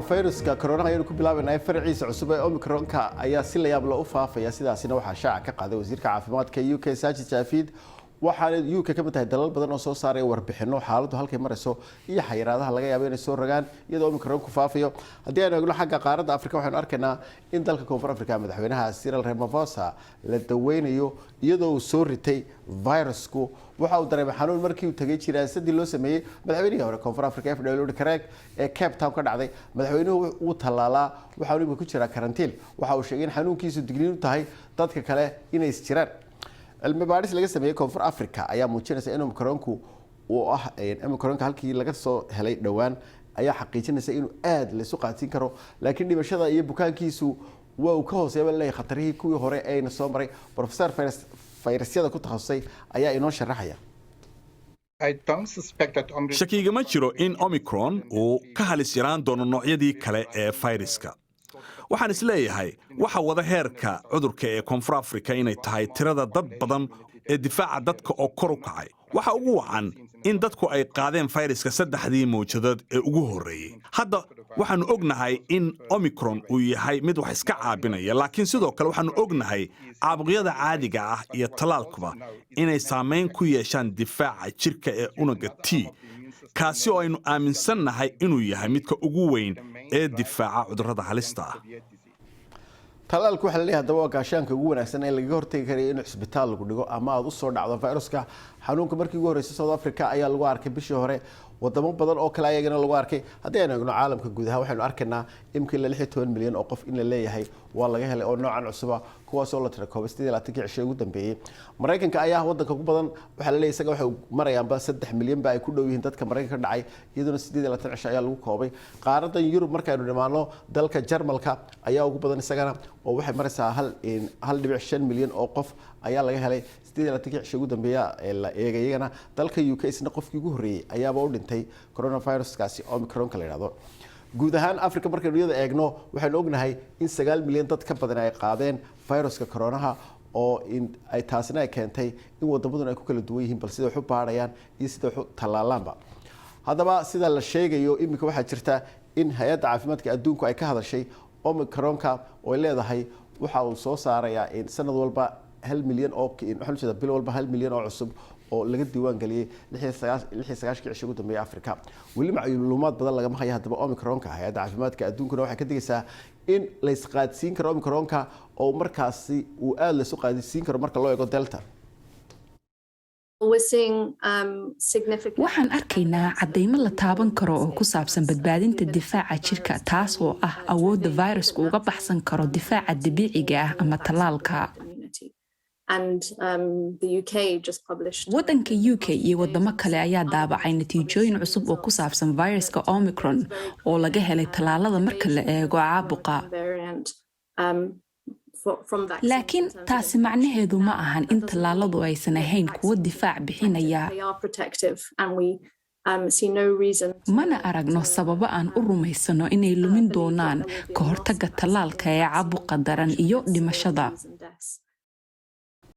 fayraska corona ayaynu ku bilaabaynaa farciisa cusub ee Omicron-ka ayaa si la yaab leh u faafaya sidaasina waxaa shaaca ka qaaday wasiirka caafimaadka UK Sajid Javid waxaana UK ka mid tahay dalal badan oo soo saaray warbixino xaaladdu halkay marayso iyo xayiraadaha laga yaabo inay soo rogaan iyadoo Omicron-ku faafayo haddii aynu eegno xagga qaaradda Afrika waxaanu arkaynaa in dalka Koonfur Afrika madaxweynaha Cyril Ramaphosa la daweynayo iyadoo uu soo ritay virusku waxa uu dareemay xanuun markii uu tagay jiraasadii loo sameeyay madaxweynihii hore Koonfur Afrika FW Craig ee Cape Town ka dhacday madaxweynuhu uu talaalaa waxa uu ku jiraa karantiin waxa uu sheegay in xanuunkiisu digniin u tahay dadka kale inay is jiraan cilmi baadhis laga sameeyay Koonfur Afrika ayaa muujinaysa in Omicron-ku uu Omicron-ka halkii laga soo helay dhawaan ayaa xaqiijinaysa inuu aad la isu qaadin karo laakiin dhimashada iyo bukaankiisu waa uu ka hooseeya leeyahay khatarihii kuwii hore ee soo maray Professor fayrasyada ku takhasusay ayaa inoo sharaxaya shakiga ma jiro in Omicron uu ka halis yaraan doono noocyadii kale ee fayraska waxaan is leeyahay waxa wada heerka cudurka ee Koonfur Afrika inay tahay tirada dad badan ee difaaca dadka oo kor u kacay waxa ugu wacan in dadku ay qaadeen fayraska saddexdii mawjadaad ee ugu horeeyay hadda waxaanu ognahay in Omicron uu yahay mid wax iska caabinaya laakiin sidoo kale waxaanu ognahay caabuqyada caadiga ah iyo talaalkuba inay saameyn ku yeeshaan difaaca jirka ee unuga T kaasi oo aynu aaminsannahay inuu yahay midka ugu weyn ee difaaca cudurrada halista ah talaalku waxa la leeyahay hadaba gaashaanka ugu wanaagsan ee laga hortagi karo in isbitaal lagu dhigo ama aad u soo dhacdo fayraska xanuunka markii ugu horeysay South Africa ayaa lagu arkay bishii hore wadamo badan oo kale ayagana lagu arkay haddii aynu eegno caalamka guud ahaan waxaynu arkaynaa imkii 16 milyan oo qof in la leeyahay waa laga helay oo noocan cusub kuwaas oo la tirakoobay 27 cisho ugu dambeeyay Mareykanka ayaa wadanka ugu badan waxa la leeyahay isaga waxa uu marayaanba 3 milyan ba ay ku dhow yihiin dadka Mareykanka ka dhacay iyadoo 28 cisho ayaa lagu koobay qaaradan Yurub markaynu dhimaano dalka Jarmalka ayaa ugu badan isagana oo waxay maraysaa 1.5 milyan oo qof ayaa laga helay 28 cisho ugu dambeeya ee la eegayna dalka UK isna qofkii ugu horeeyay ayaaba u dhintay coronavirus-kaasi Omicron-ka la yiraahdo guud ahaan Afrika markaynu iyada eegno waxaynu ognahay in 9 milyan dad ka badan ay qaadeen viruska coronaha oo ay taasina ay keentay in wadamadu ay ku kala duwan yihiin balse wax u baarayaan iyo sida wax talaalaanba hadaba sida la sheegayo imika waxa jirta in hay'adda caafimaadka adduunku ay ka hadashay Omicron-ka oo leedahay waxa uu soo saarayaa in sanad walba 1 milyan oo waxa la jeedaa bil walba 1 milyan oo cusub oo laga diiwaan galiyay 69 cisho ugu dambeeyay Afrika wali macluumaad badan laga hayo hadaba Omicron-ka hay'adda caafimaadka adduunkuna waxay ka digaysaa in la isqaadsiin karo Omicron-ka oo markaasi uu aad la isu qaadsiin karo marka loo eego Delta waxaan arkaynaa cadeymo la taaban karo oo ku saabsan badbaadinta difaaca jirka taas oo ah awoodda virusku uga baxsan karo difaaca dabiiciga ah ama talaalka waddanka UK iyo wadamo kale ayaa daabacay natiijooyin cusub oo ku saabsan viruska Omicron oo laga helay talaalada marka la eego caabuqa laakiin taasi macnaheedu ma ahan in talaaladu aysan ahayn kuwo difaac bixinaya mana aragno sababo aan u rumaysano inay lumin doonaan ka hortagga talaalka ee caabuqa daran iyo dhimashada